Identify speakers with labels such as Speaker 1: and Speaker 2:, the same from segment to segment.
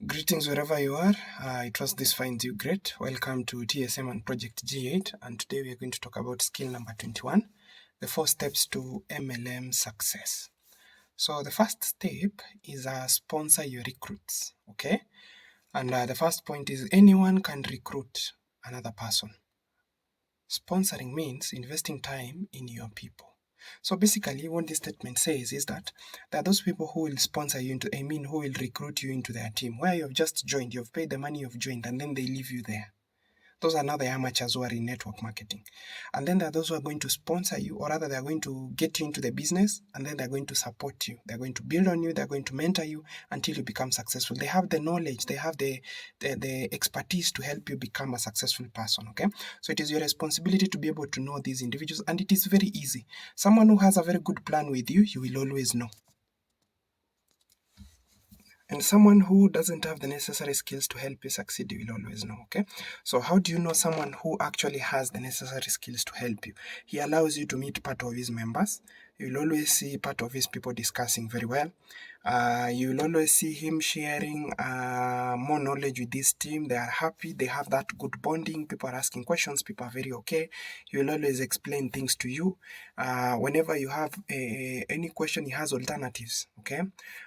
Speaker 1: Greetings wherever you are. I trust this finds you great. Welcome to TSM and Project G8, and today we are going to talk about skill number 21, the 4 steps to MLM success. So the first step is sponsor your recruits, okay? And the first point is anyone can recruit another person. Sponsoring means investing time in your people. So basically what this statement says is that there are those people who will sponsor you who will recruit you into their team, where you've just joined, you've paid the money, you've joined, and then they leave you there. Those are now the amateurs who are in network marketing. And then there are those who are going to sponsor you, or rather they're going to get you into the business, and then they're going to support you. They're going to build on you, they're going to mentor you until you become successful. They have the knowledge, they have the expertise to help you become a successful person, okay? So it is your responsibility to be able to know these individuals, and it is very easy. Someone who has a very good plan with you, you will always know. And someone who doesn't have the necessary skills to help you succeed, you will always know, okay? So how do you know someone who actually has the necessary skills to help you? He allows you to meet part of his members. You'll always see part of his people discussing very well. You'll always see him sharing more knowledge with this team. They are happy. They have that good bonding. People are asking questions. People are very okay. He will always explain things to you. Whenever you have any question, he has alternatives, okay?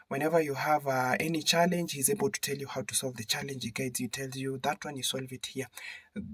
Speaker 1: Whenever you have any challenge, he's able to tell you how to solve the challenge. He guides you, tells you that one, you solve it here.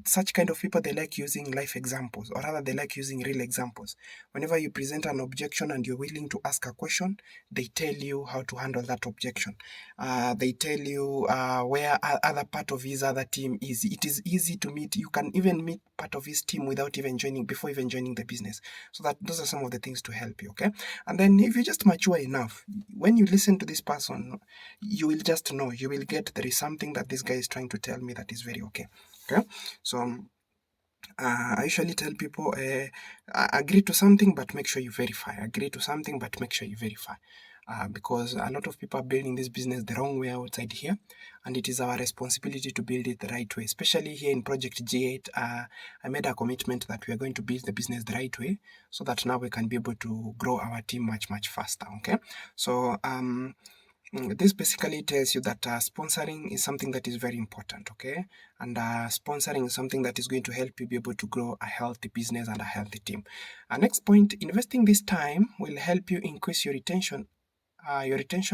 Speaker 1: Such kind of people, they like using life examples, or rather they like using real examples. Whenever you present an objection and you're willing to ask a question, they tell you how to handle that objection. They tell you where other part of his other team is. It is easy to meet. You can even meet part of his team without even joining, before even joining the business. So that those are some of the things to help you, okay? And then if you just mature enough, when you listen to this person, you will just know, you will get there is something that this guy is trying to tell me that is very okay. Okay, so I usually tell people, agree to something, but make sure you verify. Agree to something, but make sure you verify. Because a lot of people are building this business the wrong way outside here, and it is our responsibility to build it the right way. Especially here in Project G8, I made a commitment that we are going to build the business the right way, so that now we can be able to grow our team much, much faster, okay? So, this basically tells you that sponsoring is something that is very important, okay? And sponsoring is something that is going to help you be able to grow a healthy business and a healthy team. Next point, investing this time will help you increase your retention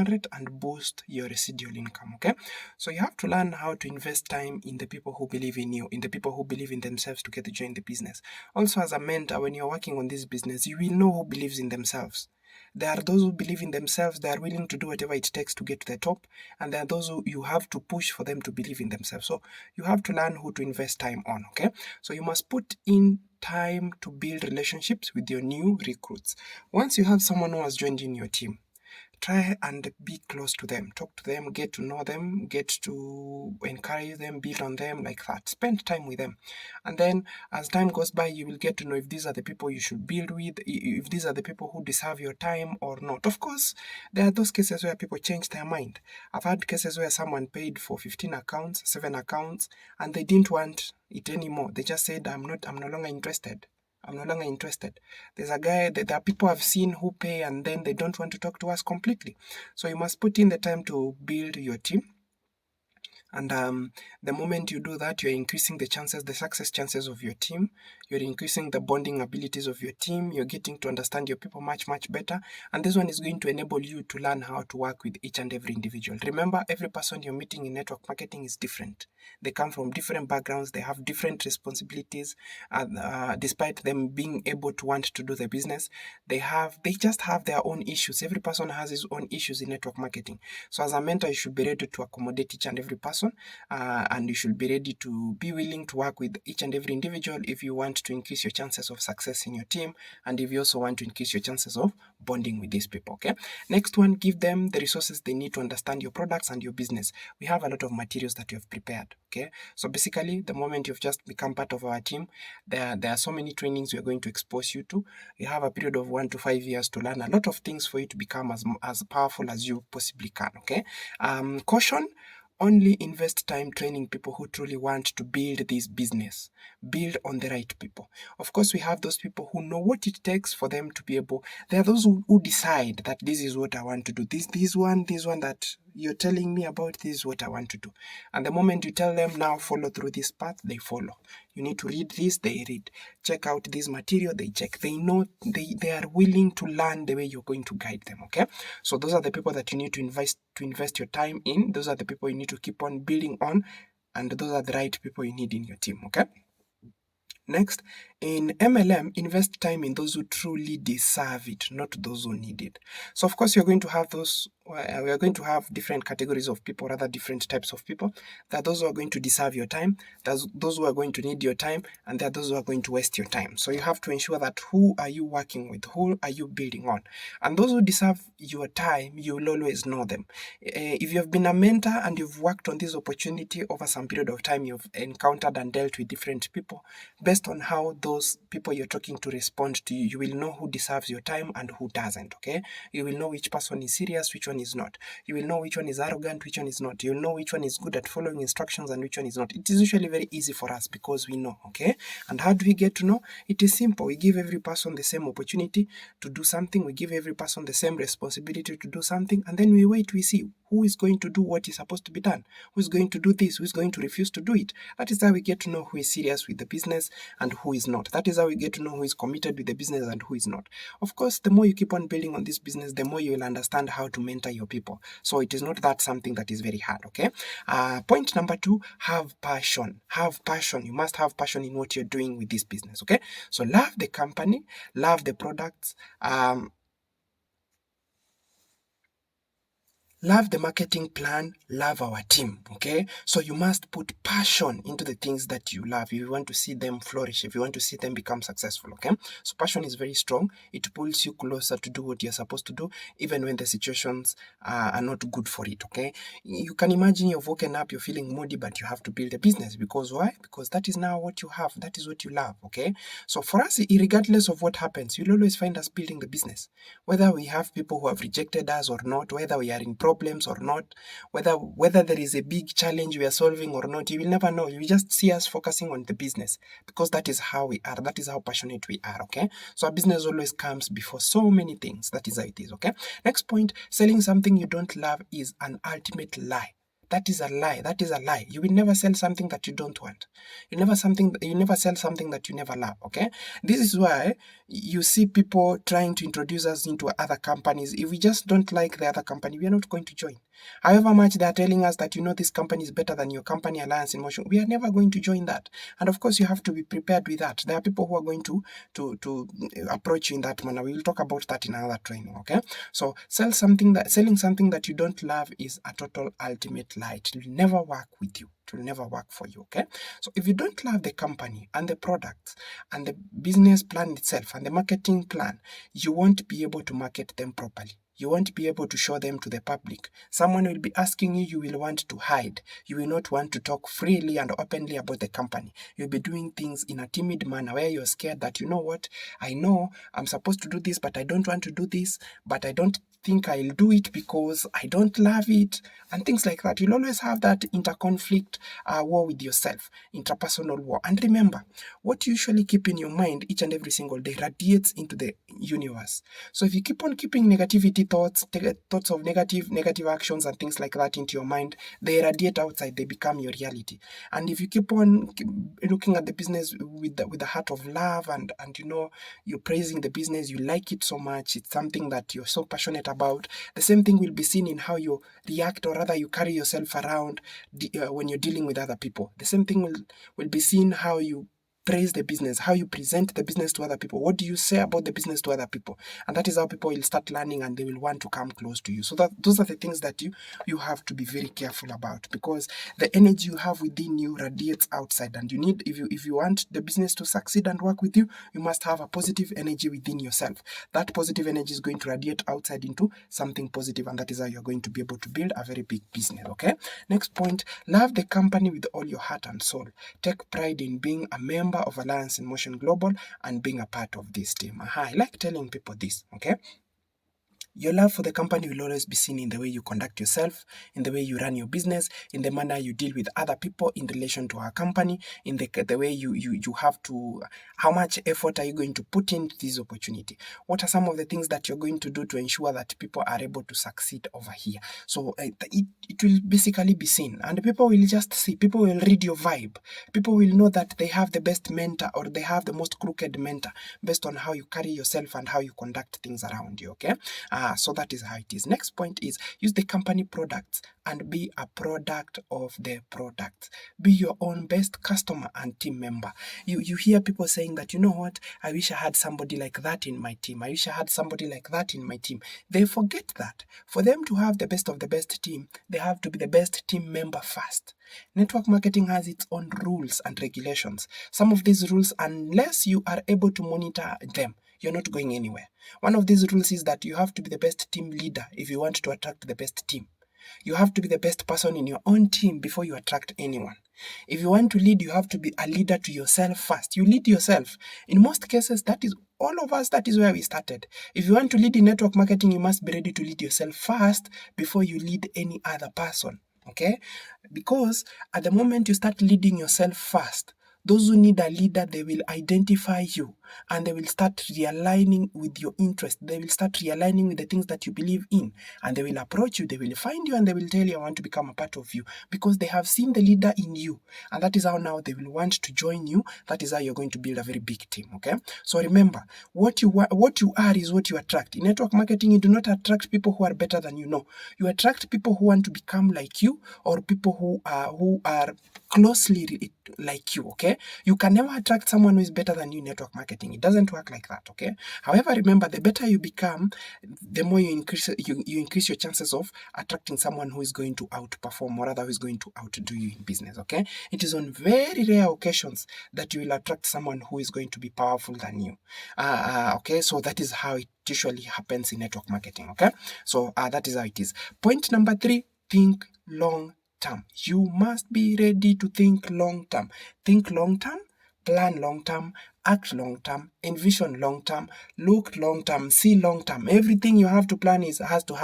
Speaker 1: rate and boost your residual income, okay? So you have to learn how to invest time in the people who believe in you, in the people who believe in themselves to get to join the business. Also, as a mentor, when you're working on this business, you will know who believes in themselves. There are those who believe in themselves, they are willing to do whatever it takes to get to the top, and there are those who you have to push for them to believe in themselves. So you have to learn who to invest time on, okay? So you must put in time to build relationships with your new recruits. Once you have someone who has joined in your team, try and be close to them. Talk to them, get to know them, get to encourage them, build on them like that. Spend time with them. And then as time goes by, you will get to know if these are the people you should build with, if these are the people who deserve your time or not. Of course, there are those cases where people change their mind. I've had cases where someone paid for 15 accounts, 7 accounts, and they didn't want it anymore. They just said, I'm no longer interested. I'm no longer interested. There's a guy, there are people I've seen who pay and then they don't want to talk to us completely. So you must put in the time to build your team. And the moment you do that, you're increasing the success chances of your team. You're increasing the bonding abilities of your team. You're getting to understand your people much, much better. And this one is going to enable you to learn how to work with each and every individual. Remember, every person you're meeting in network marketing is different. They come from different backgrounds. They have different responsibilities. Despite them being able to want to do the business, they just have their own issues. Every person has his own issues in network marketing. So as a mentor, you should be ready to accommodate each and every person. And you should be ready to be willing to work with each and every individual if you want to increase your chances of success in your team, and if you also want to increase your chances of bonding with these people, okay? Next one, give them the resources they need to understand your products and your business. We have a lot of materials that you have prepared, okay? So basically, the moment you've just become part of our team, there are so many trainings we're going to expose you to. You have a period of 1 to 5 years to learn a lot of things for you to become as powerful as you possibly can, okay? Caution, only invest time training people who truly want to build this business. Build on the right people. Of course, we have those people who know what it takes for them to be able. There are those who decide that this is what I want to do. This one that you're telling me about this, what I want to do. And the moment you tell them, now follow through this path, they follow. You need to read this, they read. Check out this material, they check. They know, they are willing to learn the way you're going to guide them, okay? So those are the people that you need to invest your time in. Those are the people you need to keep on building on. And those are the right people you need in your team, okay? Next, in MLM, invest time in those who truly deserve it, not those who need it. So of course, you're going to have we are going to have different categories of people, rather different types of people. There are those who are going to deserve your time, there's those who are going to need your time, and there are those who are going to waste your time. So you have to ensure that who are you working with, who are you building on? And those who deserve your time, you will always know them. If you've been a mentor and you've worked on this opportunity over some period of time, you've encountered and dealt with different people, based on how those people you're talking to respond to you, you will know who deserves your time and who doesn't, okay? You will know which person is serious, which one is not. You will know which one is arrogant, which one is not. You'll know which one is good at following instructions and which one is not. It is usually very easy for us because we know, okay? And how do we get to know? It is simple. We give every person the same opportunity to do something. We give every person the same responsibility to do something. And then we wait, we see who is going to do what is supposed to be done, who is going to do this, who is going to refuse to do it. That is how we get to know who is serious with the business and who is not. That is how we get to know who is committed with the business and who is not. Of course, the more you keep on building on this business, the more you will understand how to mentor your people. So it is not that something that is very hard, okay? Point number 2, have passion. Have passion. You must have passion in what you're doing with this business, okay? So love the company, love the products, love the marketing plan, love our team, okay? So you must put passion into the things that you love if you want to see them flourish, if you want to see them become successful, okay? So passion is very strong. It pulls you closer to do what you're supposed to do, even when the situations are not good for it, okay? You can imagine you've woken up, you're feeling moody, but you have to build a business. Because why? Because that is now what you have. That is what you love, okay? So for us, regardless of what happens, you'll always find us building the business. Whether we have people who have rejected us or not, whether we are in problems or not, whether there is a big challenge we are solving or not, you will never know. You just see us focusing on the business because that is how we are. That is how passionate we are, okay? So our business always comes before so many things. That is how it is, okay? Next point, selling something you don't love is an ultimate lie. That is a lie. That is a lie. You will never sell something that you don't want. You never sell something that you never love, okay? This is why you see people trying to introduce us into other companies. If we just don't like the other company, we are not going to join. However much they are telling us that, this company is better than your company, Alliance in Motion, we are never going to join that. And of course, you have to be prepared with that. There are people who are going to approach you in that manner. We will talk about that in another training, okay? So selling something that you don't love is a total ultimate lie. It will never work with you. It will never work for you, okay? So if you don't love the company and the products and the business plan itself and the marketing plan, you won't be able to market them properly. You won't be able to show them to the public. Someone will be asking you, you will want to hide. You will not want to talk freely and openly about the company. You'll be doing things in a timid manner where you're scared that, what, I know I'm supposed to do this, but I don't want to do this, but I don't think I'll do it because I don't love it, and things like that. You'll always have that interconflict war with yourself, interpersonal war. And remember, what you usually keep in your mind each and every single day radiates into the universe. So if you keep on keeping negativity thoughts of negative actions and things like that into your mind, they radiate outside, they become your reality. And if you keep on looking at the business with the heart of love and you're praising the business, you like it so much, it's something that you're so passionate about, the same thing will be seen in how you react, or rather you carry yourself around when you're dealing with other people. The same thing will be seen how you praise the business, how you present the business to other people. What do you say about the business to other people? And that is how people will start learning and they will want to come close to you. So those are the things that you have to be very careful about, because the energy you have within you radiates outside, and you need, if you want the business to succeed and work with you, you must have a positive energy within yourself. That positive energy is going to radiate outside into something positive, and that is how you're going to be able to build a very big business, okay? Next point, love the company with all your heart and soul. Take pride in being a member of Alliance in Motion Global and being a part of this team. I like telling people this, okay? Your love for the company will always be seen in the way you conduct yourself, in the way you run your business, in the manner you deal with other people in relation to our company, in the way you have to, how much effort are you going to put into this opportunity? What are some of the things that you're going to do to ensure that people are able to succeed over here? So it will basically be seen, and people will just see, people will read your vibe. People will know that they have the best mentor or they have the most crooked mentor based on how you carry yourself and how you conduct things around you, okay? So that is how it is. Next point is use the company products and be a product of the products. Be your own best customer and team member. You hear people saying that, you know what, I wish I had somebody like that in my team. I wish I had somebody like that in my team. They forget that for them to have the best of the best team, they have to be the best team member first. Network marketing has its own rules and regulations. Some of these rules, unless you are able to monitor them, you're not going anywhere. One of these rules is that you have to be the best team leader if you want to attract the best team. You have to be the best person in your own team before you attract anyone. If you want to lead, you have to be a leader to yourself first. You lead yourself. In most cases, that is all of us, that is where we started. If you want to lead in network marketing, you must be ready to lead yourself first before you lead any other person. Okay? Because at the moment you start leading yourself first, those who need a leader, they will identify you and they will start realigning with your interest. They will start realigning with the things that you believe in, and they will approach you, they will find you, and they will tell you, I want to become a part of you, because they have seen the leader in you. And that is how now they will want to join you. That is how you're going to build a very big team, okay? So remember, what you are is what you attract. In network marketing, you do not attract people who are better than you. No, you attract people who want to become like you, or people who are closely like you, okay? You can never attract someone who is better than you in network marketing. It doesn't work like that, okay? However, remember, the better you become, the more you increase your chances of attracting someone who is going to outperform, or rather who is going to outdo you in business, okay? It is on very rare occasions that you will attract someone who is going to be powerful than you. Okay, so that is how it usually happens in network marketing, okay? So that is how it is. Point number 3, think long term. You must be ready to think long term. Think long term, plan long term, act long term, envision long term, look long term, see long term. Everything you have to plan has to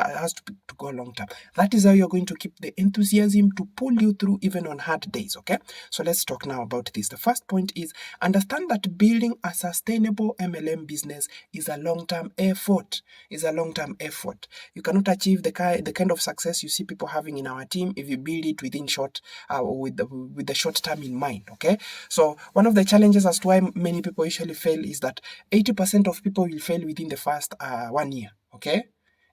Speaker 1: go long term. That is how you're going to keep the enthusiasm to pull you through even on hard days, okay? So let's talk now about this. The first point is understand that building a sustainable MLM business is a long-term effort. You cannot achieve the kind of success you see people having in our team if you build it within with the short term in mind, okay? So one of the challenges as to why many people usually fail is that 80% of people will fail within the first 1 year, okay?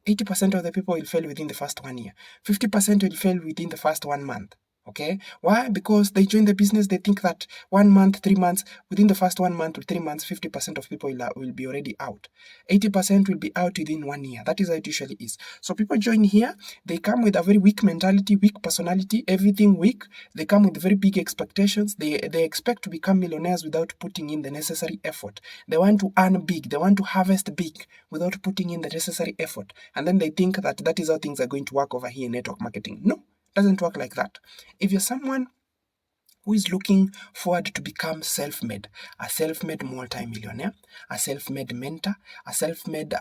Speaker 1: 80% of the people will fail within the first 1 year. 50% will fail within the first 1 month. Okay, why? Because they join the business, they think that 1 month, 3 months, within the first 1 month to 3 months, 50% of people will be already out. 80% will be out within 1 year. That is how it usually is. So people join here, they come with a very weak mentality, weak personality, everything weak. They come with very big expectations. They expect to become millionaires without putting in the necessary effort. They want to earn big, they want to harvest big without putting in the necessary effort. And then they think that that is how things are going to work over here in network marketing. No. Doesn't work like that. If you're someone who is looking forward to become self-made, a self-made multi-millionaire, a self-made mentor, a self-made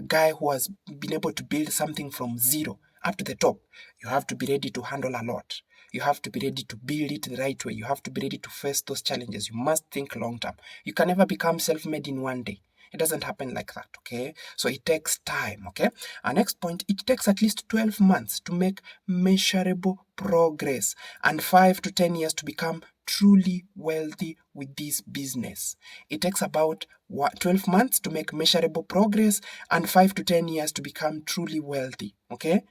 Speaker 1: guy who has been able to build something from zero up to the top, you have to be ready to handle a lot. You have to be ready to build it the right way. You have to be ready to face those challenges. You must think long term. You can never become self-made in 1 day. It doesn't happen like that, okay? So it takes time, okay? Our next point, it takes at least 12 months to make measurable progress and 5 to 10 years to become truly wealthy with this business. It takes about 12 months to make measurable progress and 5 to 10 years to become truly wealthy, okay?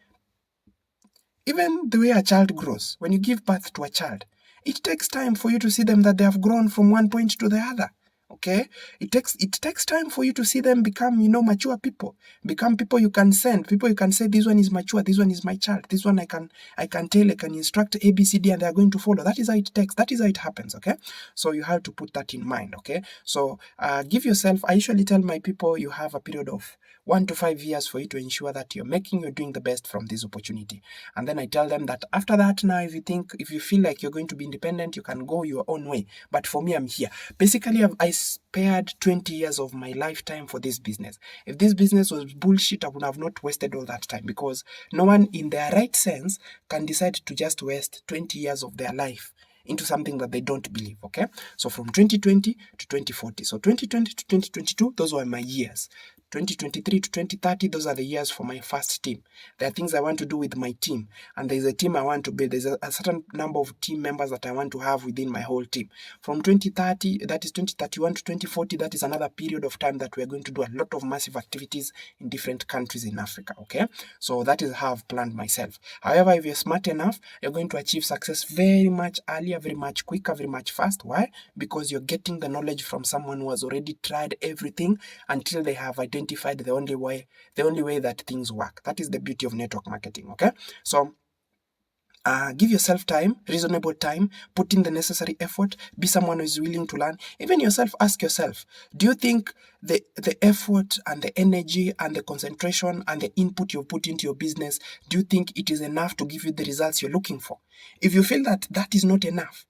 Speaker 1: Even the way a child grows, when you give birth to a child, it takes time for you to see them that they have grown from one point to the other. Okay, it takes time for you to see them become, mature people, become people you can send, people you can say, this one is mature, this one is my child, this one I can tell, I can instruct ABCD and they are going to follow. That is how it takes, that is how it happens. Okay, so you have to put that in mind. Okay, so give yourself, I usually tell my people, you have a period of 1 to 5 years for you to ensure that you're doing the best from this opportunity. And then I tell them that after that, now, if you feel like you're going to be independent, you can go your own way. But for me, I'm here. Basically, I spared 20 years of my lifetime for this business. If this business was bullshit, I would have not wasted all that time, because no one in their right sense can decide to just waste 20 years of their life into something that they don't believe, okay? So from 2020 to 2040. So 2020 to 2022, those were my years. 2023 to 2030, those are the years for my first team. There are things I want to do with my team, and there's a team I want to build. There's a certain number of team members that I want to have within my whole team. From 2030, that is 2031 to 2040, that is another period of time that we're going to do a lot of massive activities in different countries in Africa, okay? So that is how I've planned myself. However, if you're smart enough, you're going to achieve success very much earlier, very much quicker, very much fast. Why? Because you're getting the knowledge from someone who has already tried everything until they have identified the only way that things work. That is the beauty of network marketing, okay? So give yourself time, reasonable time, put in the necessary effort, be someone who is willing to learn. Even yourself, ask yourself, do you think the effort and the energy and the concentration and the input you've put into your business, do you think it is enough to give you the results you're looking for? If you feel that that is not enough,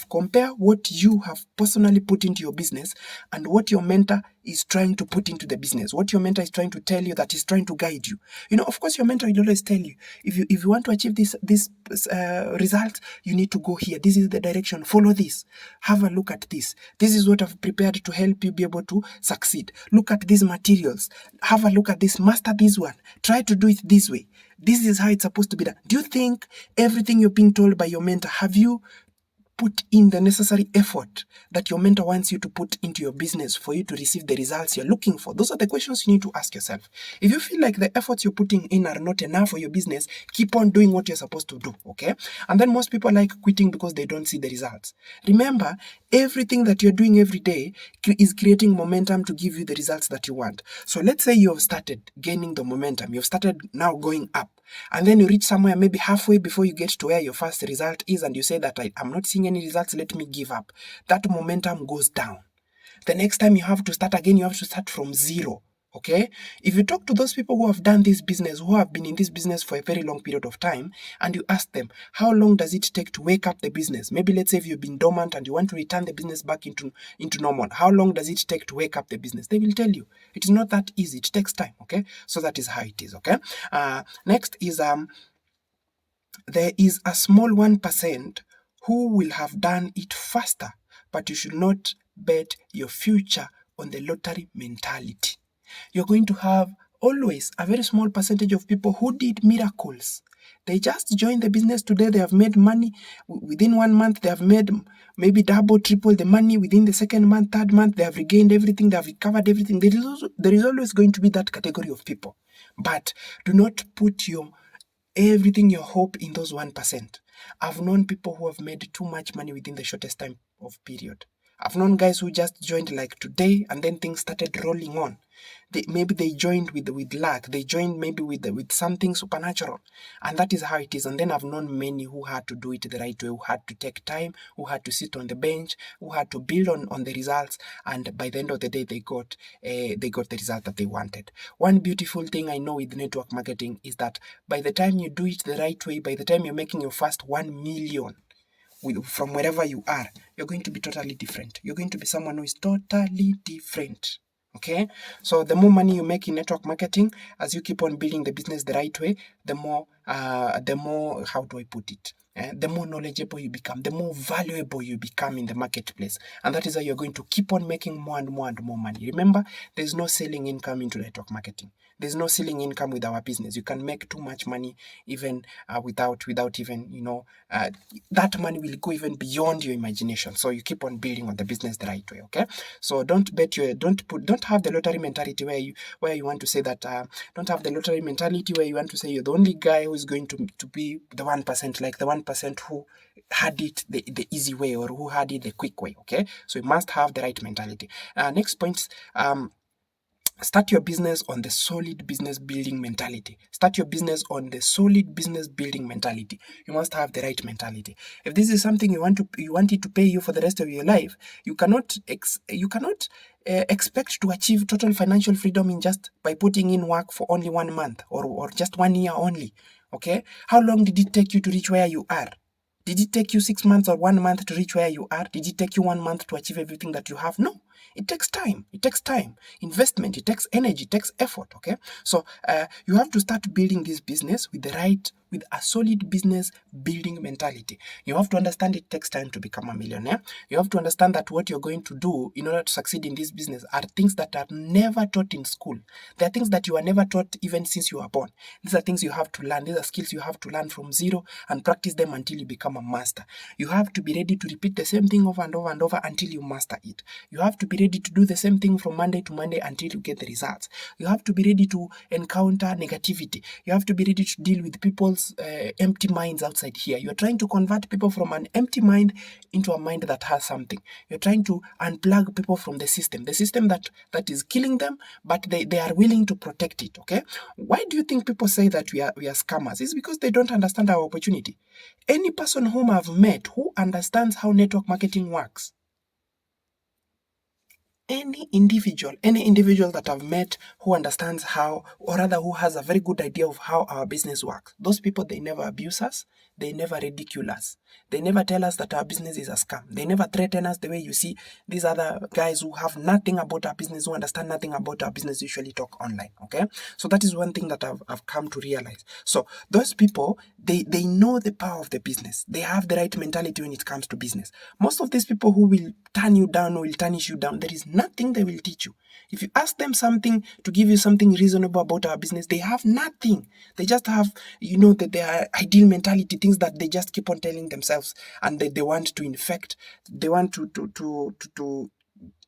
Speaker 1: compare what you have personally put into your business and what your mentor is trying to put into the business, what your mentor is trying to tell you, that is trying to guide you. Of course, your mentor will always tell you, if you want to achieve this result, you need to go here. This is the direction. Follow this. Have a look at this. This is what I've prepared to help you be able to succeed. Look at these materials. Have a look at this. Master this one. Try to do it this way. This is how it's supposed to be done. Do you think everything you're being told by your mentor, have you put in the necessary effort that your mentor wants you to put into your business for you to receive the results you're looking for? Those are the questions you need to ask yourself. If you feel like the efforts you're putting in are not enough for your business, keep on doing what you're supposed to do, okay? And then most people like quitting because they don't see the results. Remember, everything that you're doing every day is creating momentum to give you the results that you want. So let's say you have started gaining the momentum. You've started now going up. And then you reach somewhere maybe halfway before you get to where your first result is, and you say that I'm not seeing any results, let me give up. That momentum goes down. The next time you have to start again, you have to start from zero. Okay? If you talk to those people who have done this business, who have been in this business for a very long period of time, and you ask them, how long does it take to wake up the business? Maybe let's say if you've been dormant and you want to return the business back into normal, how long does it take to wake up the business? They will tell you. It is not that easy. It takes time, okay? So that is how it is, okay? Next is, there is a small 1% who will have done it faster, but you should not bet your future on the lottery mentality. You're going to have always a very small percentage of people who did miracles. They just joined the business today. They have made money within 1 month. They have made maybe double, triple the money within the second month, third month. They have regained everything. They have recovered everything. There is always going to be that category of people. But do not put your hope in those 1%. I've known people who have made too much money within the shortest time of period. I've known guys who just joined like today and then things started rolling on. Maybe they joined with luck. They joined maybe with something supernatural. And that is how it is. And then I've known many who had to do it the right way, who had to take time, who had to sit on the bench, who had to build on the results. And by the end of the day, they got the result that they wanted. One beautiful thing I know with network marketing is that by the time you do it the right way, by the time you're making your first 1 million, from wherever you are, you're going to be totally different. You're going to be someone who is totally different. Okay? So the more money you make in network marketing, as you keep on building the business the right way, the more, how do I put it? The more knowledgeable you become, the more valuable you become in the marketplace. And that is how you're going to keep on making more and more and more money. Remember, there's no selling income into network marketing. There's no ceiling income with our business. You can make too much money even without even, that money will go even beyond your imagination. So you keep on building on the business the right way, okay? So don't have the lottery mentality where you want to say that, don't have the lottery mentality where you want to say you're the only guy who is going to be the 1%, like the 1% who had it the easy way or who had it the quick way, okay? So you must have the right mentality. Next point, start your business on the solid business building mentality. Start your business on the solid business building mentality. You must have the right mentality. If this is something you want it to pay you for the rest of your life, you cannot expect to achieve total financial freedom in just by putting in work for only 1 month or just 1 year only. Okay, how long did it take you to reach where you are? Did it take you 6 months or 1 month to reach where you are? Did it take you 1 month to achieve everything that you have? No. It takes time. It takes time, investment. It takes energy. It takes effort. Okay. So you have to start building this business with with a solid business building mentality. You have to understand it takes time to become a millionaire. You have to understand that what you're going to do in order to succeed in this business are things that are never taught in school. They are things that you are never taught even since you were born. These are things you have to learn. These are skills you have to learn from zero and practice them until you become a master. You have to be ready to repeat the same thing over and over and over until you master it. You have to be ready to do the same thing from Monday to Monday until you get the results. You have to be ready to encounter negativity. You have to be ready to deal with people's empty minds outside here. You're trying to convert people from an empty mind into a mind that has something. You're trying to unplug people from the system that is killing them, but they are willing to protect it. Okay? Why do you think people say that we are scammers? It's because they don't understand our opportunity. Any person whom I've met who understands how network marketing works, any individual that I've met who understands how, or rather who has a very good idea of how our business works, those people, they never abuse us, they never ridicule us, they never tell us that our business is a scam, they never threaten us the way you see these other guys who have nothing about our business, who understand nothing about our business, usually talk online. Okay, so that is one thing that I've come to realize. So those people, they know the power of the business, they have the right mentality when it comes to business. Most of these people who will turn you down or will tarnish you down, there is nothing they will teach you. If you ask them something to give you something reasonable about our business, they have nothing. They just have, their ideal mentality, things that they just keep on telling themselves, and they want to infect. They want to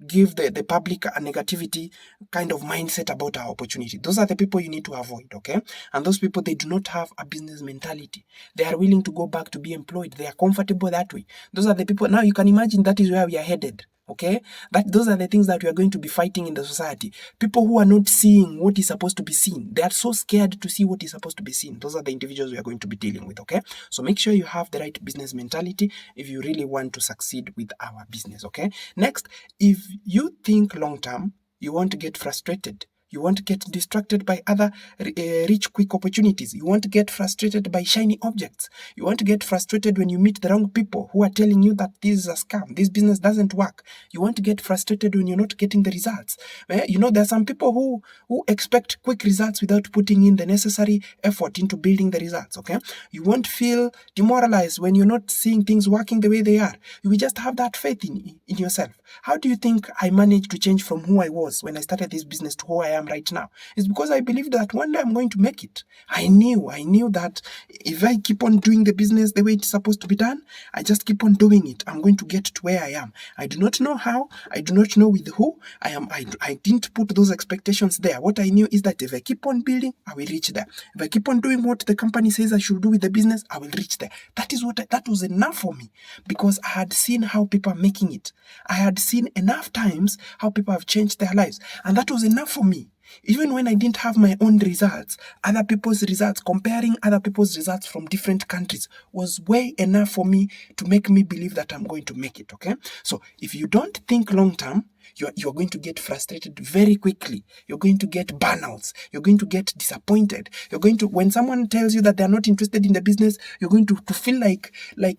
Speaker 1: give the public a negativity kind of mindset about our opportunity. Those are the people you need to avoid, okay? And those people, they do not have a business mentality. They are willing to go back to be employed. They are comfortable that way. Those are the people, now you can imagine that is where we are headed. Okay, those are the things that we are going to be fighting in the society. People who are not seeing what is supposed to be seen. They are so scared to see what is supposed to be seen. Those are the individuals we are going to be dealing with. Okay, so make sure you have the right business mentality if you really want to succeed with our business. Okay, next, if you think long term, you want to get frustrated. You want to get distracted by other rich, quick opportunities. You want to get frustrated by shiny objects. You want to get frustrated when you meet the wrong people who are telling you that this is a scam, this business doesn't work. You want to get frustrated when you're not getting the results. There are some people who expect quick results without putting in the necessary effort into building the results, okay? You won't feel demoralized when you're not seeing things working the way they are. You will just have that faith in yourself. How do you think I managed to change from who I was when I started this business to who I am right now? It's because I believed that one day I'm going to make it. I knew that if I keep on doing the business the way it's supposed to be done, I just keep on doing it, I'm going to get to where I am. I do not know how, I do not know with who I didn't put those expectations there. What I knew is that if I keep on building, I will reach there. If I keep on doing what the company says I should do with the business, I will reach there. That was enough for me, because I had seen how people are making it. I had seen enough times how people have changed their lives, and that was enough for me. Even when I didn't have my own results, other people's results, comparing other people's results from different countries was way enough for me to make me believe that I'm going to make it, okay? So if you don't think long term, you're going to get frustrated very quickly. You're going to get burnouts. You're going to get disappointed. When someone tells you that they're not interested in the business, you're going to feel like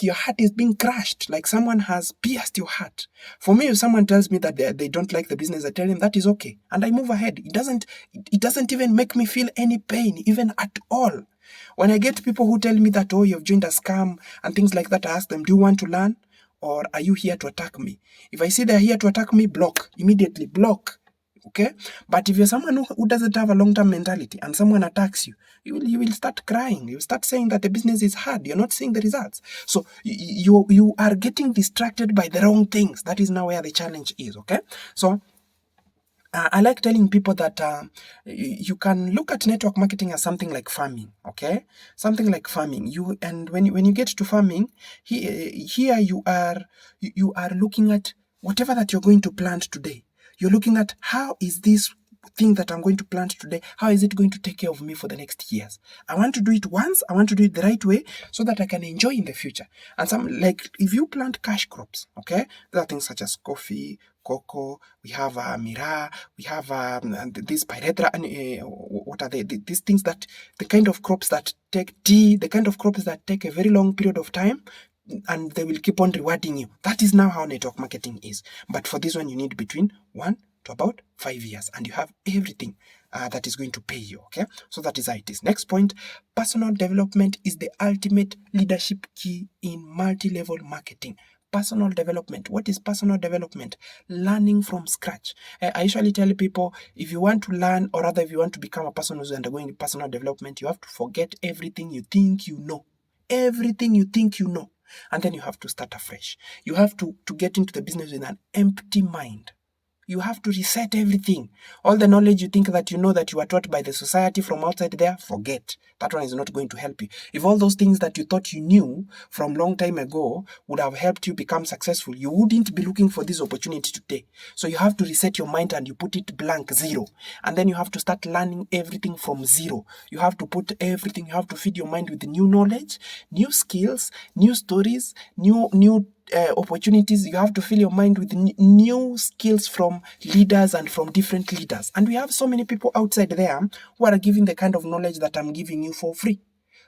Speaker 1: your heart is being crushed, like someone has pierced your heart. For me, if someone tells me that they don't like the business, I tell them that is okay, and I move ahead. It doesn't even make me feel any pain, even at all. When I get people who tell me that, oh, you've joined a scam and things like that, I ask them, do you want to learn? Or are you here to attack me? If I see they're here to attack me, block. Immediately block. Okay? But if you're someone who doesn't have a long-term mentality and someone attacks you, you will start crying. You will start saying that the business is hard. You're not seeing the results. So you are getting distracted by the wrong things. That is now where the challenge is. Okay? So I like telling people that you can look at network marketing as something like farming, okay? Something like farming. When you get to farming, here you are looking at whatever that you're going to plant today. You're looking at how is this thing that I'm going to plant today, how is it going to take care of me for the next years? I want to do it once, I want to do it the right way so that I can enjoy in the future. And if you plant cash crops, okay, there are things such as coffee, cocoa, we have miraa, we have this pyrethra, and what are these things that, the kind of crops that take tea, the kind of crops that take a very long period of time, and they will keep on rewarding you. That is now how network marketing is. But for this one, you need between 1 to about 5 years, and you have everything that is going to pay you, okay? So that is how it is. Next point, personal development is the ultimate leadership key in multi-level marketing. Personal development. What is personal development? Learning from scratch. I usually tell people, if you want to learn, or rather if you want to become a person who's undergoing personal development, you have to forget everything you think you know. Everything you think you know. And then you have to start afresh. You have to get into the business with an empty mind. You have to reset everything. All the knowledge you think that you know that you are taught by the society from outside there, forget. That one is not going to help you. If all those things that you thought you knew from long time ago would have helped you become successful, you wouldn't be looking for this opportunity today. So you have to reset your mind and you put it blank, zero. And then you have to start learning everything from zero. You have to put everything, you have to feed your mind with new knowledge, new skills, new stories, new opportunities. You have to fill your mind with new skills from leaders and from different leaders. And we have so many people outside there who are giving the kind of knowledge that I'm giving you for free.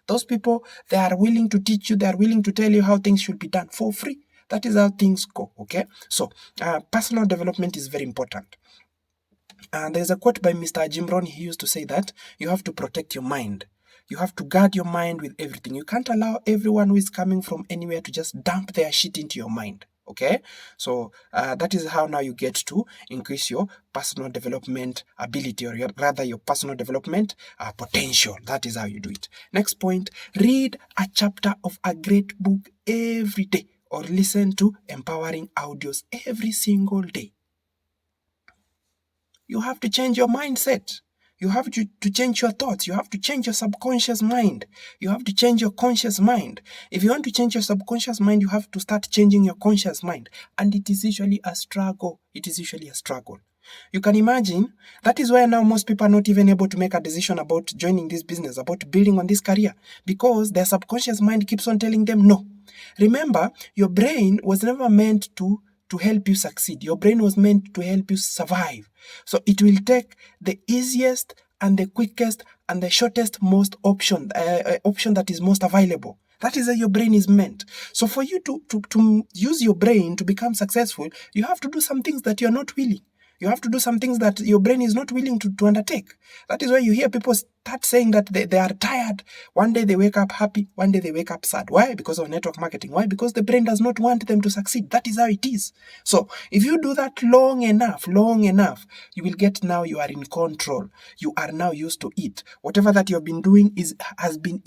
Speaker 1: Those people, they are willing to teach you, they are willing to tell you how things should be done for free. That is how things go, okay? So, personal development is very important. There's a quote by Mr. Jim Rohn. He used to say that you have to protect your mind. You have to guard your mind with everything. You can't allow everyone who is coming from anywhere to just dump their shit into your mind. Okay? So that is how now you get to increase your personal development ability, or rather your personal development potential. That is how you do it. Next point, read a chapter of a great book every day, or listen to empowering audios every single day. You have to change your mindset. You have to change your thoughts. You have to change your subconscious mind. You have to change your conscious mind. If you want to change your subconscious mind, you have to start changing your conscious mind. And it is usually a struggle. It is usually a struggle. You can imagine, that is why now most people are not even able to make a decision about joining this business, about building on this career, because their subconscious mind keeps on telling them no. Remember, your brain was never meant to help you succeed. Your brain was meant to help you survive. So it will take the easiest and the quickest and the shortest most option that is most available. That is how your brain is meant. So for you to use your brain to become successful, you have to do some things that you're not willing. You have to do some things that your brain is not willing to undertake. That is why you hear people start saying that they are tired. One day they wake up happy, one day they wake up sad. Why? Because of network marketing. Why? Because the brain does not want them to succeed. That is how it is. So if you do that long enough, you will get, now you are in control. You are now used to it. Whatever that you have been doing has been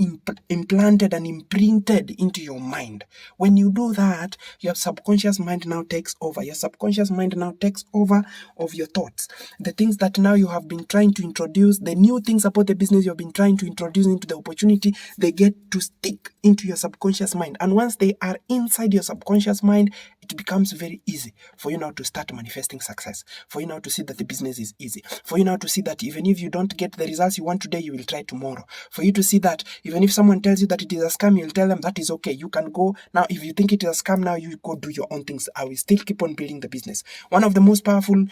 Speaker 1: implanted and imprinted into your mind. When you do that, your subconscious mind now takes over. Your subconscious mind now takes over of your thoughts. The things that now you have been trying to introduce, the new things about the business you have been trying to introduce into the opportunity, they get to stick into your subconscious mind. And once they are inside your subconscious mind, it becomes very easy for you now to start manifesting success, for you now to see that the business is easy, for you now to see that even if you don't get the results you want today, you will try tomorrow, for you to see that even if someone tells you that it is a scam, you'll tell them that is okay. You can go now. If you think it is a scam, now you go do your own things. I will still keep on building the business. One of the most powerful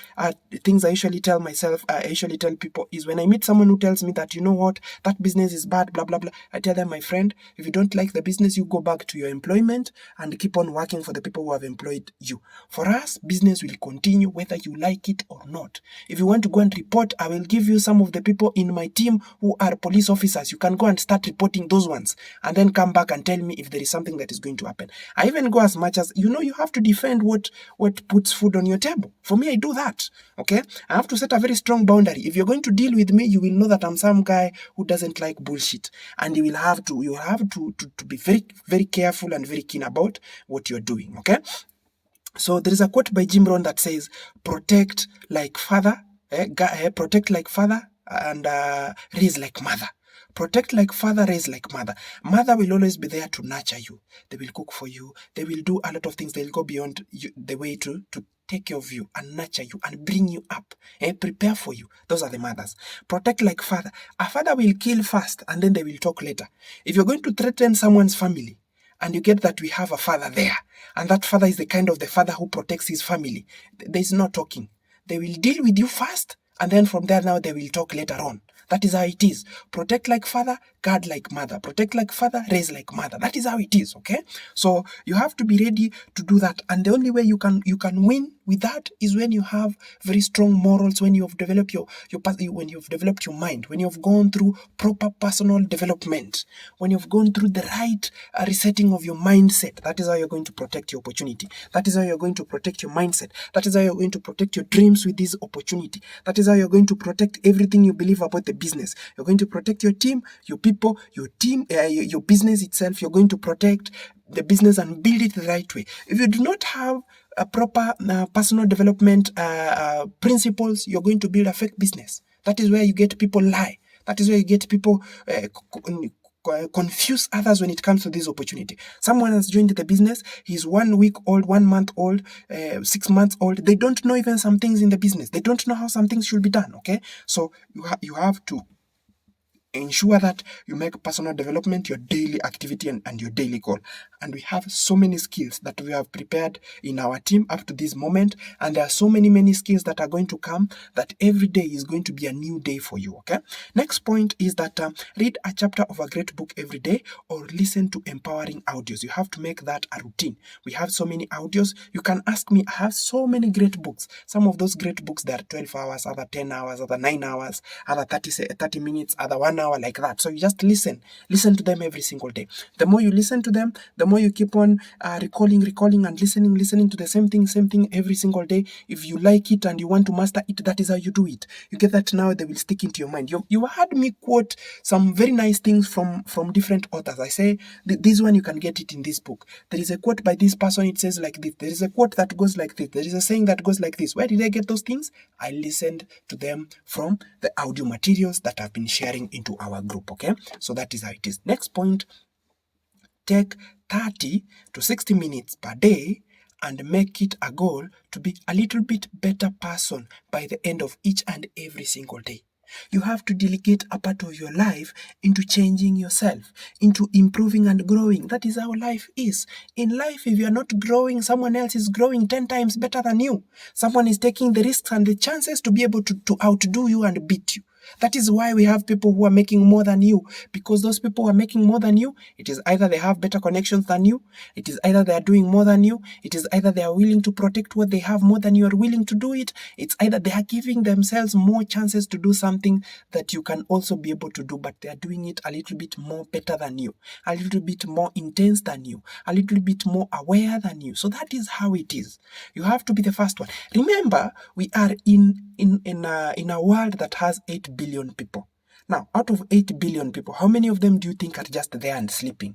Speaker 1: things I usually tell myself, I usually tell people, is when I meet someone who tells me that, you know what, that business is bad, blah, blah, blah, I tell them, my friend, if you don't like the business, you go back to your employment and keep on working for the people who have employed you. For us, business will continue whether you like it or not. If you want to go and report, I will give you some of the people in my team who are police officers. You can go and start reporting those ones and then come back and tell me if there is something that is going to happen. I even go as much as, you have to defend what puts food on your table. For me, I do that. Okay? I have to set a very strong boundary. If you're going to deal with me, you will know that I'm some guy who doesn't like bullshit. And you have to be very, very careful and very keen about what you're doing. Okay? So there is a quote by Jim Rohn that says, protect like father, protect like father and raise like mother. Protect like father, raise like mother. Mother will always be there to nurture you. They will cook for you. They will do a lot of things. They'll go beyond the way to take care of you and nurture you and bring you up. Prepare for you. Those are the mothers. Protect like father. A father will kill first and then they will talk later. If you're going to threaten someone's family, and you get that we have a father there, and that father is the kind of the father who protects his family, there's no talking. They will deal with you first, and then from there now they will talk later on. That is how it is. Protect like father, guard like mother. Protect like father, raise like mother. That is how it is, okay? So you have to be ready to do that. And the only way you can win with that is when you have very strong morals, when you have developed when you've developed your mind, when you've gone through proper personal development, when you've gone through the right resetting of your mindset. That is how you're going to protect your opportunity. That is how you're going to protect your mindset. That is how you're going to protect your dreams with this opportunity. That is how you're going to protect everything you believe about the business. You're going to protect your team, your people, your team, your business itself. You're going to protect the business and build it the right way. If you do not have a proper personal development principles, you're going to build a fake business. That is where you get people lie. That is where you get people confuse others when it comes to this opportunity. Someone has joined the business, he's 1 week old, 1 month old, 6 months old. They don't know even some things in the business. They don't know how some things should be done, okay? So you have to ensure that you make personal development your daily activity and your daily goal. And we have so many skills that we have prepared in our team up to this moment. And there are so many skills that are going to come, that every day is going to be a new day for you, okay? Next point is that read a chapter of a great book every day, or listen to empowering audios. You have to make that a routine. We have so many audios. You can ask me, I have so many great books. Some of those great books, they are 12 hours, other 10 hours, other 9 hours, other 30 minutes, other 1 hour, like that. So you just listen to them every single day. The more you listen to them, the more you keep on recalling and listening to the same thing every single day. If you like it and you want to master it, that is how you do it. You get that now, they will stick into your mind. You heard me quote some very nice things from different authors. I say, this one you can get it in this book. There is a quote by this person, it says like this. There is a quote that goes like this. There is a saying that goes like this. Where did I get those things? I listened to them from the audio materials that I've been sharing into our group, okay? So that is how it is. Next point, take 30 to 60 minutes per day and make it a goal to be a little bit better person by the end of each and every single day. You have to delegate a part of your life into changing yourself, into improving and growing. That is how life is. In life, if you are not growing, someone else is growing 10 times better than you. Someone is taking the risks and the chances to be able to outdo you and beat you. That is why we have people who are making more than you, because those people who are making more than you, it is either they have better connections than you, it is either they are doing more than you, it is either they are willing to protect what they have more than you are willing to do it, it's either they are giving themselves more chances to do something that you can also be able to do, but they are doing it a little bit more better than you, a little bit more intense than you, a little bit more aware than you. So that is how it is. You have to be the first one. Remember, we are in a world that has 8 billion people. Now, out of 8 billion people, how many of them do you think are just there and sleeping?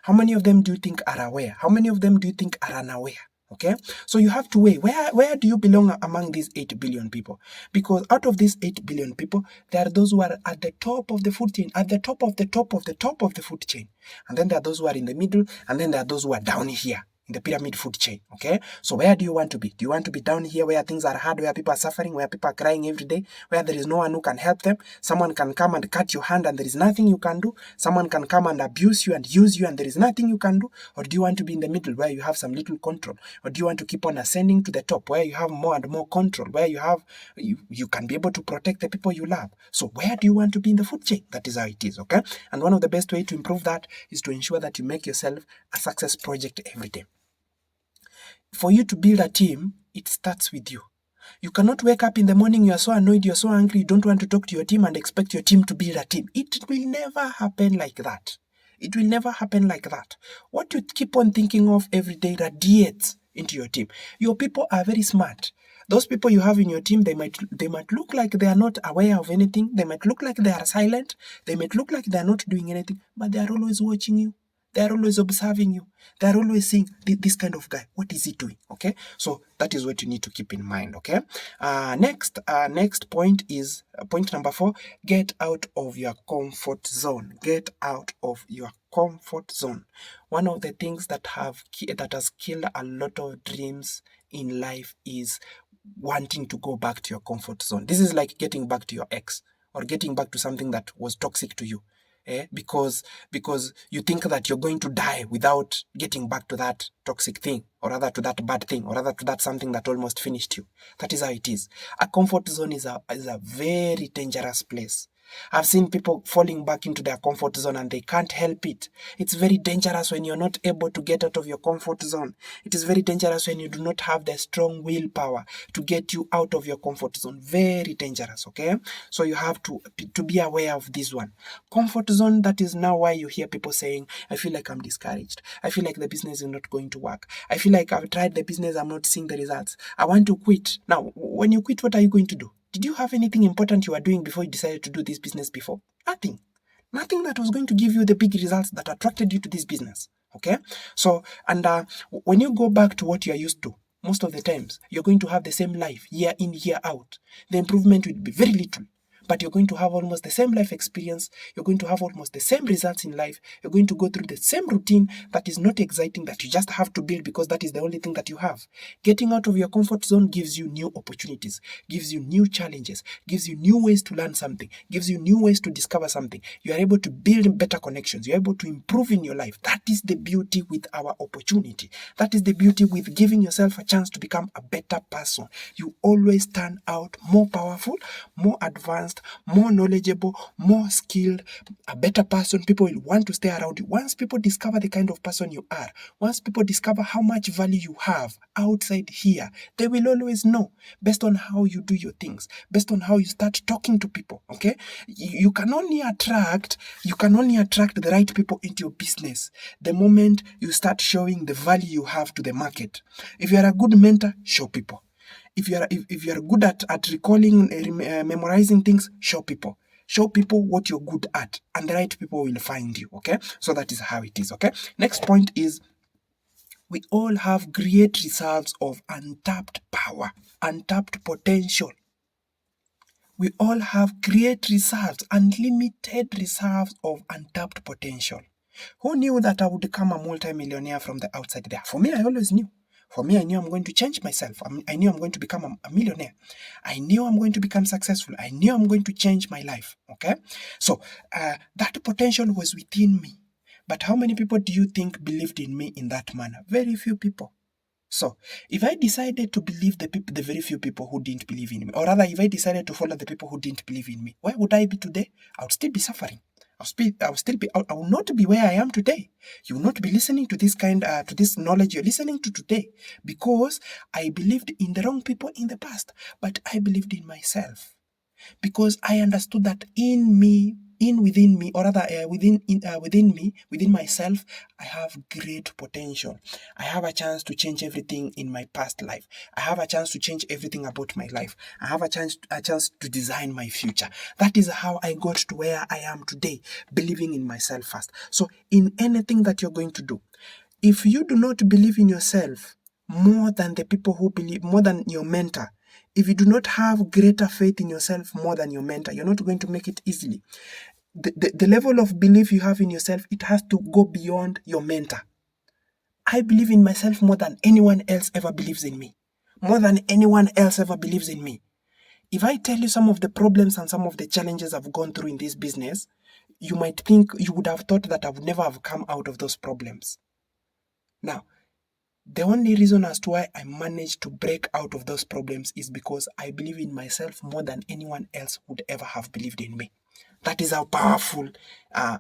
Speaker 1: How many of them do you think are aware? How many of them do you think are unaware? Okay, so you have to weigh where do you belong among these 8 billion people? Because out of these 8 billion people, there are those who are at the top of the food chain, at the top of the top of the top of the food chain, and then there are those who are in the middle, and then there are those who are down here in the pyramid food chain. Okay, so where do you want to be? Do you want to be down here where things are hard, where people are suffering, where people are crying every day, where there is no one who can help them? Someone can come and cut your hand and there is nothing you can do. Someone can come and abuse you and use you and there is nothing you can do. Or do you want to be in the middle where you have some little control? Or do you want to keep on ascending to the top where you have more and more control, where you can be able to protect the people you love? So where do you want to be in the food chain? That is how it is, okay? And one of the best way to improve that is to ensure that you make yourself a success project every day. For you to build a team, it starts with you. You cannot wake up in the morning, you are so annoyed, you are so angry, you don't want to talk to your team and expect your team to build a team. It will never happen like that. It will never happen like that. What you keep on thinking of every day radiates into your team. Your people are very smart. Those people you have in your team, they might look like they are not aware of anything. They might look like they are silent. They might look like they are not doing anything, but they are always watching you. They are always observing you. They are always saying, this kind of guy, what is he doing? Okay, so that is what you need to keep in mind. Okay, next point is point number 4. Get out of your comfort zone. Get out of your comfort zone. One of the things that has killed a lot of dreams in life is wanting to go back to your comfort zone. This is like getting back to your ex or getting back to something that was toxic to you. because you think that you're going to die without getting back to that toxic thing, or rather to that bad thing, or rather to that something that almost finished you. That is how it is. A comfort zone is a very dangerous place. I've seen people falling back into their comfort zone and they can't help it. It's very dangerous when you're not able to get out of your comfort zone. It is very dangerous when you do not have the strong willpower to get you out of your comfort zone. Very dangerous, okay? So you have to be aware of this one. Comfort zone, that is now why you hear people saying, I feel like I'm discouraged. I feel like the business is not going to work. I feel like I've tried the business, I'm not seeing the results. I want to quit. Now, when you quit, what are you going to do? Did you have anything important you were doing before you decided to do this business before? Nothing. Nothing that was going to give you the big results that attracted you to this business. Okay? So, and when you go back to what you are used to, most of the times, you're going to have the same life year in, year out. The improvement will be very little. But you're going to have almost the same life experience. You're going to have almost the same results in life. You're going to go through the same routine that is not exciting, that you just have to build because that is the only thing that you have. Getting out of your comfort zone gives you new opportunities, gives you new challenges, gives you new ways to learn something, gives you new ways to discover something. You are able to build better connections. You're able to improve in your life. That is the beauty with our opportunity. That is the beauty with giving yourself a chance to become a better person. You always turn out more powerful, more advanced, more knowledgeable, more skilled, a better person. People will want to stay around you. Once people discover the kind of person you are, once people discover how much value you have outside here, they will always know, based on how you do your things, based on how you start talking to people, okay? You can only attract the right people into your business the moment you start showing the value you have to the market. If you are a good mentor, show people. If you are good at recalling, memorizing things, show people. Show people what you're good at, and the right people will find you, okay? So that is how it is, okay? Next point is, we all have great reserves of untapped power, untapped potential. We all have great reserves, unlimited reserves of untapped potential. Who knew that I would become a multimillionaire from the outside there? For me, I always knew. For me, I knew I'm going to change myself. I knew I'm going to become a millionaire. I knew I'm going to become successful. I knew I'm going to change my life. Okay? So, that potential was within me. But how many people do you think believed in me in that manner? Very few people. So, if I decided to believe the very few people who didn't believe in me, or rather, if I decided to follow the people who didn't believe in me, where would I be today? I would still be suffering. I will not be where I am today. You will not be listening to this knowledge you're listening to today, because I believed in the wrong people in the past, but I believed in myself, because I understood that within myself, I have great potential. I have a chance to change everything in my past life. I have a chance to change everything about my life. I have a chance to design my future. That is how I got to where I am today, believing in myself first. So in anything that you're going to do, if you do not believe in yourself more than the people who believe, more than your mentor, if you do not have greater faith in yourself more than your mentor, you're not going to make it easily. The level of belief you have in yourself, it has to go beyond your mentor. I believe in myself more than anyone else ever believes in me. More than anyone else ever believes in me. If I tell you some of the problems and some of the challenges I've gone through in this business, you would have thought that I would never have come out of those problems. Now, the only reason as to why I managed to break out of those problems is because I believe in myself more than anyone else would ever have believed in me. That is how powerful that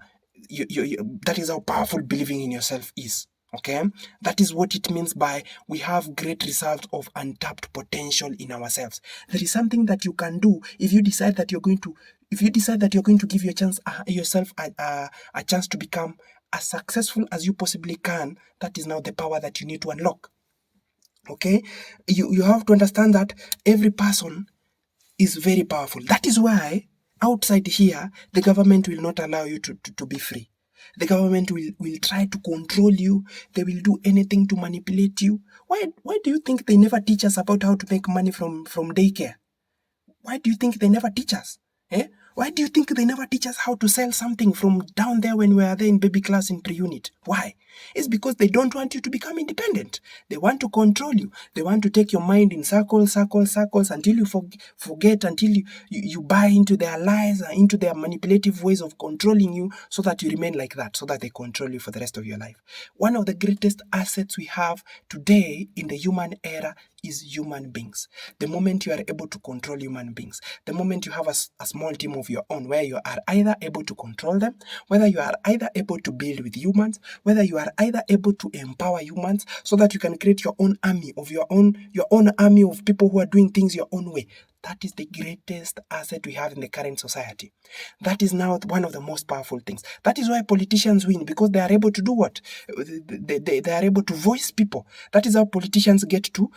Speaker 1: is how powerful believing in yourself is. Okay? That is what it means by we have great results of untapped potential in ourselves. There is something that you can do if you decide that you're going to give yourself a chance to become as successful as you possibly can. That is now the power that you need to unlock. Okay? You have to understand that every person is very powerful. That is why outside here, the government will not allow you to be free. The government will try to control you. They will do anything to manipulate you. Why do you think they never teach us about how to make money from daycare? Why do you think they never teach us? Why do you think they never teach us how to sell something from down there when we were there in baby class in pre-unit? Why? It's because they don't want you to become independent. They want to control you. They want to take your mind in circles until you forget, until you buy into their lies, into their manipulative ways of controlling you, so that you remain like that, so that they control you for the rest of your life. One of the greatest assets we have today in the human era is human beings. The moment you are able to control human beings, the moment you have a small team of your own where you are either able to control them, whether you are either able to build with humans, whether you are either able to empower humans so that you can create your own army of your own army of people who are doing things your own way. That is the greatest asset we have in the current society. That is now one of the most powerful things. That is why politicians win, because they are able to do what? They are able to voice people. That is how politicians get to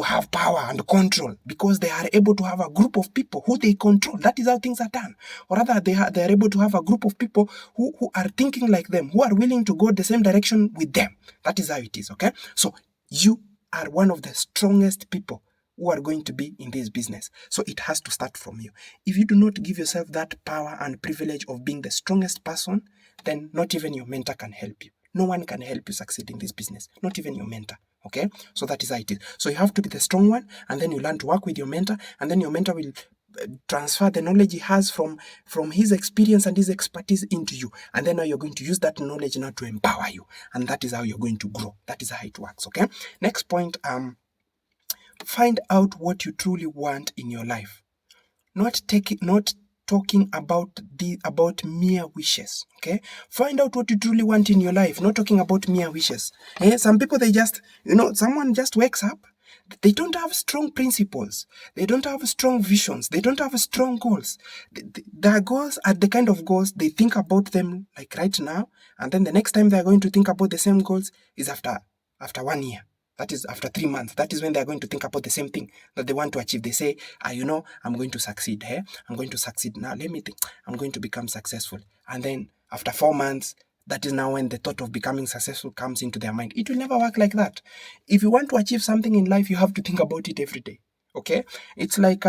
Speaker 1: have power and control, because they are able to have a group of people who they control. That is how things are done. Or rather, they are able to have a group of people who are thinking like them, who are willing to go the same direction with them. That is how it is, okay? So you are one of the strongest people who are going to be in this business. So it has to start from you. If you do not give yourself that power and privilege of being the strongest person, then not even your mentor can help you. No one can help you succeed in this business, not even your mentor. Okay? So that is how it is. So you have to be the strong one, and then you learn to work with your mentor, and then your mentor will transfer the knowledge he has from his experience and his expertise into you. And then now you're going to use that knowledge now to empower you. And that is how you're going to grow. That is how it works. Okay? Next point, find out what you truly want in your life. Not talking about mere wishes. Okay, find out what you truly want in your life. Not talking about mere wishes. Some people, they just, someone just wakes up. They don't have strong principles. They don't have strong visions. They don't have strong goals. Their goals are the kind of goals they think about them like right now, and then the next time they're going to think about the same goals is after 1 year. That is after 3 months. That is when they're going to think about the same thing that they want to achieve. They say, I'm going to succeed. I'm going to succeed. Now, let me think. I'm going to become successful. And then after 4 months, that is now when the thought of becoming successful comes into their mind. It will never work like that. If you want to achieve something in life, you have to think about it every day. Okay? It's like,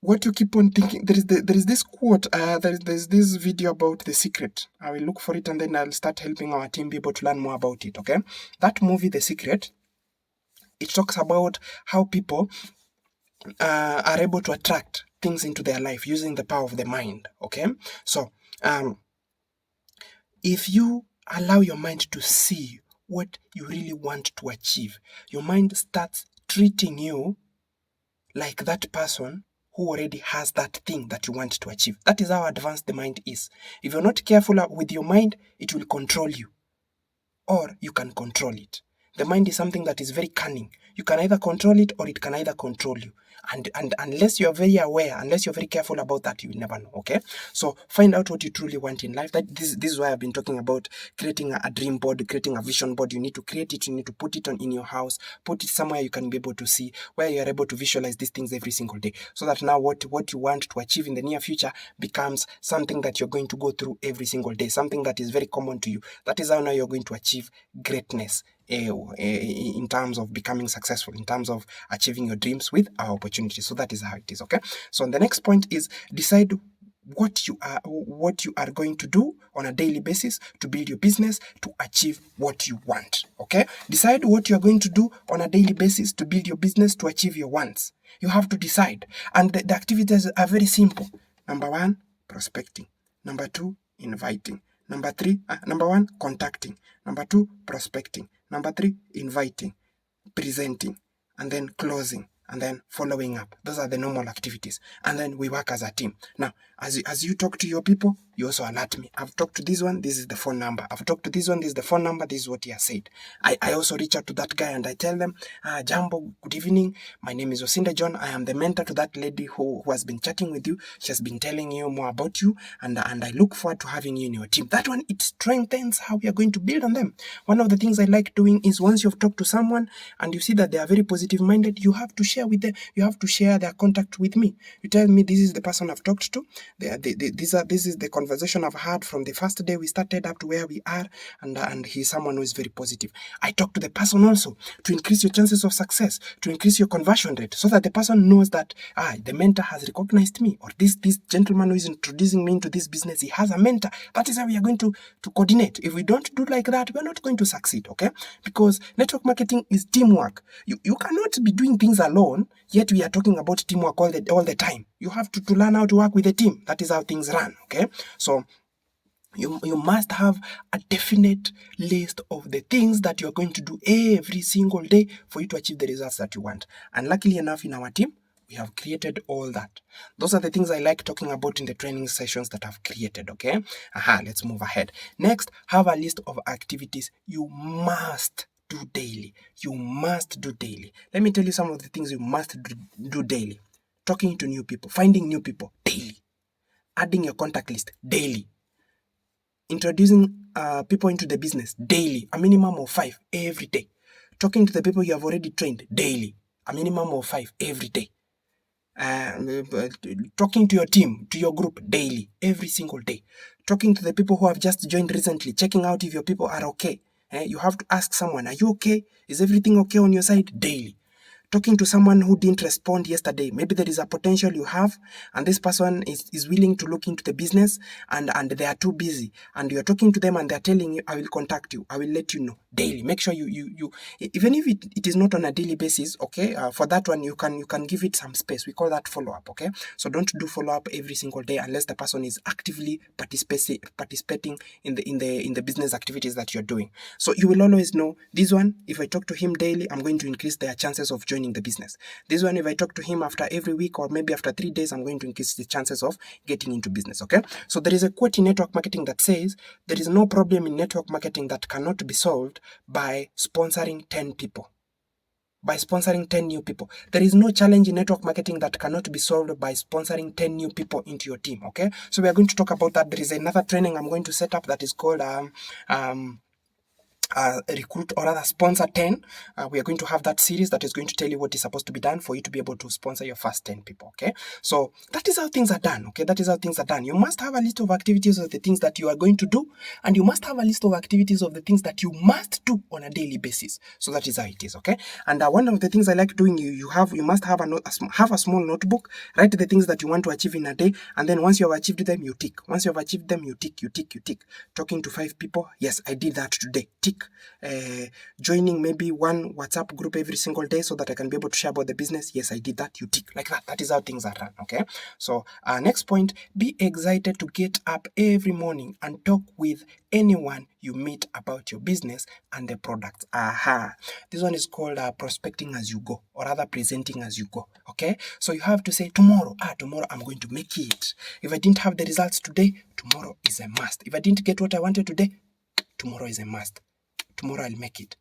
Speaker 1: what you keep on thinking. There is this quote, there's this video about The Secret. I will look for it, and then I'll start helping our team be able to learn more about it, okay? That movie, The Secret, it talks about how people are able to attract things into their life using the power of the mind, okay? So, if you allow your mind to see what you really want to achieve, your mind starts treating you like that person who already has that thing that you want to achieve. That is how advanced the mind is. If you're not careful with your mind, it will control you, or you can control it. The mind is something that is very cunning. You can either control it, or it can either control you. And unless you're very aware, unless you're very careful about that, you will never know, okay? So find out what you truly want in life. This is why I've been talking about creating a dream board, creating a vision board. You need to create it. You need to put it in your house, put it somewhere you can be able to see, where you're able to visualize these things every single day, so that now what you want to achieve in the near future becomes something that you're going to go through every single day, something that is very common to you. That is how now you're going to achieve greatness in terms of becoming successful, in terms of achieving your dreams with our opportunities. So that is how it is, okay? So the next point is decide what you are going to do on a daily basis to build your business to achieve what you want, okay? Decide what you are going to do on a daily basis to build your business to achieve your wants. You have to decide. And the activities are very simple. Number 1, prospecting. Number 2, inviting. Number 1, contacting. Number 2, prospecting. Number 3, inviting, presenting, and then closing, and then following up. Those are the normal activities. And then we work as a team. Now, as you talk to your people, you also alert me. I've talked to this one, this is the phone number. I've talked to this one, this is the phone number, this is what he has said. I also reach out to that guy and I tell them, Jambo, good evening. My name is Osinda John. I am the mentor to that lady who has been chatting with you. She has been telling you more about you, and I look forward to having you in your team. That one, it strengthens how we are going to build on them. One of the things I like doing is once you've talked to someone and you see that they are very positive minded, you have to share with them. You have to share their contact with me. You tell me, this is the person I've talked to. This is the conversation I've had from the first day we started up to where we are, and he's someone who is very positive. I talk to the person also to increase your chances of success, to increase your conversion rate, so that the person knows that the mentor has recognized me, or this gentleman who is introducing me into this business, he has a mentor. That is how we are going to coordinate. If we don't do like that, we're not going to succeed, okay? Because network marketing is teamwork. You cannot be doing things alone, yet we are talking about teamwork all the time. You have to learn how to work with a team. That is how things run, okay? So you must have a definite list of the things that you're going to do every single day for you to achieve the results that you want. And luckily enough, in our team, we have created all that. Those are the things I like talking about in the training sessions that I've created, okay? Let's move ahead. Next, have a list of activities you must do daily. You must do daily. Let me tell you some of the things you must do daily. Talking to new people, finding new people daily, adding your contact list daily, introducing people into the business daily, a minimum of 5 every day. Talking to the people you have already trained daily, a minimum of 5 every day. Talking to your team, to your group daily, every single day. Talking to the people who have just joined recently, checking out if your people are okay. You have to ask someone, are you okay? Is everything okay on your side? Daily. Talking to someone who didn't respond yesterday. Maybe there is a potential you have, and this person is willing to look into the business, and they are too busy. And you're talking to them and they're telling you, I will contact you. I will let you know daily. Make sure you even if it is not on a daily basis, okay? For that one, you can give it some space. We call that follow-up, okay? So don't do follow-up every single day unless the person is actively participating in the business activities that you're doing. So you will always know, this one, if I talk to him daily, I'm going to increase their chances of joining the business. This one, if I talk to him after every week or maybe after 3 days, I'm going to increase the chances of getting into business, okay? So there is a quote in network marketing that says, there is no problem in network marketing that cannot be solved by sponsoring 10 people. By sponsoring 10 new people. There is no challenge in network marketing that cannot be solved by sponsoring 10 new people into your team, okay? So we are going to talk about that. There is another training I'm going to set up that is called recruit or rather sponsor 10. We are going to have that series that is going to tell you what is supposed to be done for you to be able to sponsor your first 10 people, okay? So that is how things are done, okay? That is how things are done. You must have a list of activities of the things that you are going to do, and you must have a list of activities of the things that you must do on a daily basis. So that is how it is, okay? And one of the things I like doing, you must have a small notebook, write the things that you want to achieve in a day, and then once you have achieved them, you tick. Once you have achieved them, you tick. Talking to 5 people, yes, I did that today, tick. Joining maybe one WhatsApp group every single day so that I can be able to share about the business, yes, I did that, you tick. Like that. That is how things are run, okay? So next point, be excited to get up every morning and talk with anyone you meet about your business and the products. This one is called prospecting as you go, or rather presenting as you go, okay? So you have to say, tomorrow I'm going to make it. If I didn't have the results today, tomorrow is a must. If I didn't get what I wanted today, tomorrow is a must. Tomorrow I'll make it.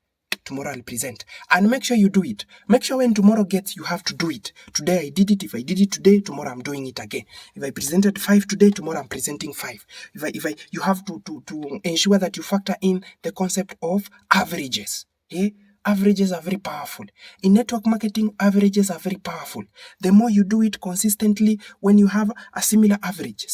Speaker 1: Tomorrow I'll present. And make sure you do it. Make sure when tomorrow gets, you have to do it. Today I did it. If I did it today, tomorrow I'm doing it again. If I presented 5 today, tomorrow I'm presenting 5. You have to ensure that you factor in the concept of averages. Okay? Averages are very powerful. In network marketing, averages are very powerful. The more you do it consistently, when you have a similar average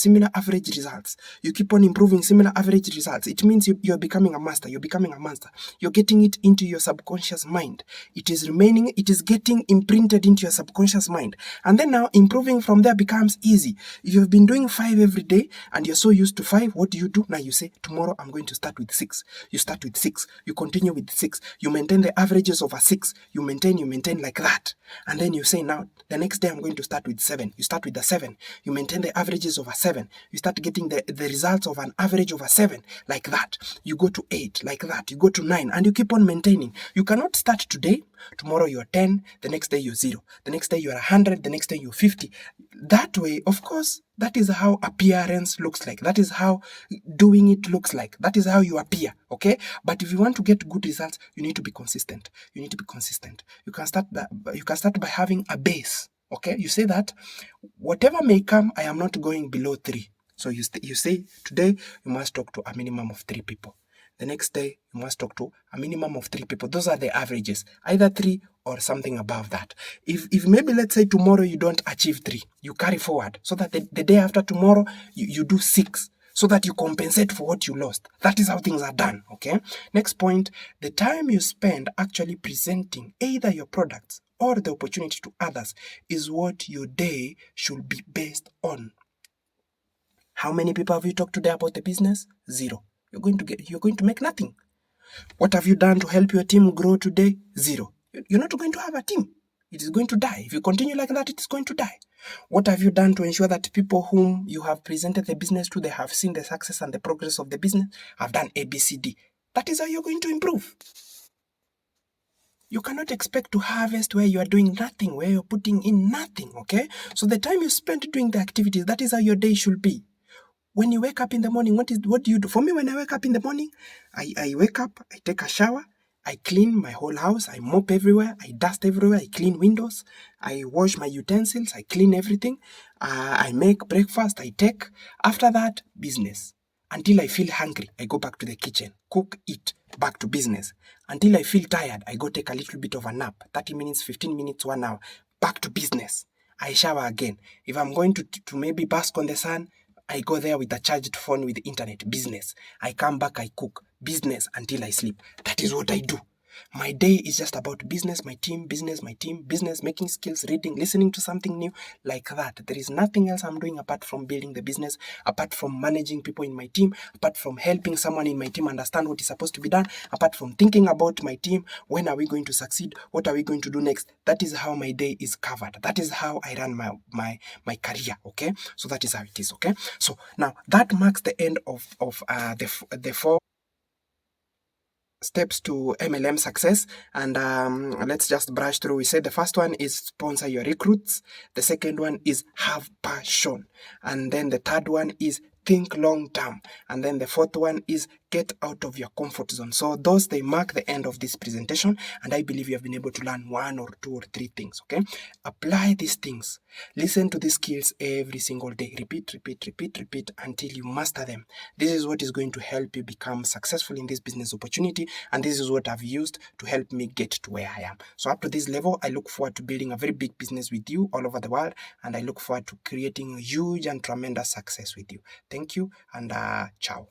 Speaker 1: results, you keep on improving similar average results. It means you're becoming a master. You're becoming a master. You're getting it into your subconscious mind. It is getting imprinted into your subconscious mind. And then now improving from there becomes easy. If you've been doing 5 every day and you're so used to 5, what do? Now you say, tomorrow I'm going to start with 6. You start with 6. You continue with 6. You maintain the averages of a 6. You maintain like that. And then you say, now the next day I'm going to start with 7. You start with the 7. You maintain the averages of a 7. You start getting the results of an average of a 7 like that. You go to 8 like that. You go to 9 and you keep on maintaining. You cannot start today. Tomorrow you're 10. The next day you're 0. The next day you're 100. The next day you're 50. That way, of course, that is how appearance looks like. That is how doing it looks like. That is how you appear, okay? But if you want to get good results, you need to be consistent. You need to be consistent. You can start by having a base, okay? You say that whatever may come, I am not going below 3. So you say today you must talk to a minimum of 3 people. The next day, you must talk to a minimum of 3 people. Those are the averages, either 3 or something above that. If maybe, let's say tomorrow you don't achieve 3, you carry forward so that the day after tomorrow, you do 6, so that you compensate for what you lost. That is how things are done, okay? Next point, the time you spend actually presenting either your products or the opportunity to others is what your day should be based on. How many people have you talked today about the business? 0. You're going to make nothing. What have you done to help your team grow today? 0. You're not going to have a team. It is going to die. If you continue like that, it is going to die. What have you done to ensure that people whom you have presented the business to, they have seen the success and the progress of the business, have done ABCD? That is how you're going to improve. You cannot expect to harvest where you are doing nothing, where you're putting in nothing, okay? So the time you spend doing the activities, that is how your day should be. When you wake up in the morning, what do you do? For me, when I wake up in the morning, I wake up, I take a shower, I clean my whole house, I mop everywhere, I dust everywhere, I clean windows, I wash my utensils, I clean everything, I make breakfast, I take. After that, business. Until I feel hungry, I go back to the kitchen, cook, eat, back to business. Until I feel tired, I go take a little bit of a nap, 30 minutes, 15 minutes, 1 hour, back to business. I shower again. If I'm going to maybe bask on the sun, I go there with a charged phone with the internet, business. I come back, I cook, business until I sleep. That is what I do. My day is just about business, my team, business, making skills, reading, listening to something new, like that. There is nothing else I'm doing apart from building the business, apart from managing people in my team, apart from helping someone in my team understand what is supposed to be done, apart from thinking about my team, when are we going to succeed, what are we going to do next. That is how my day is covered. That is how I run my career, okay? So that is how it is, okay? So now that marks the end of the 4 steps to MLM success, and let's just brush through. We said the first one is sponsor your recruits, the second one is have passion, and then the third one is think long term, and then the fourth one is get out of your comfort zone. So those, they mark the end of this presentation, and I believe you have been able to learn 1 or 2 or 3 things, okay? Apply these things. Listen to these skills every single day. Repeat until you master them. This is what is going to help you become successful in this business opportunity, and this is what I've used to help me get to where I am. So up to this level, I look forward to building a very big business with you all over the world, and I look forward to creating a huge and tremendous success with you. Thank you, and ciao.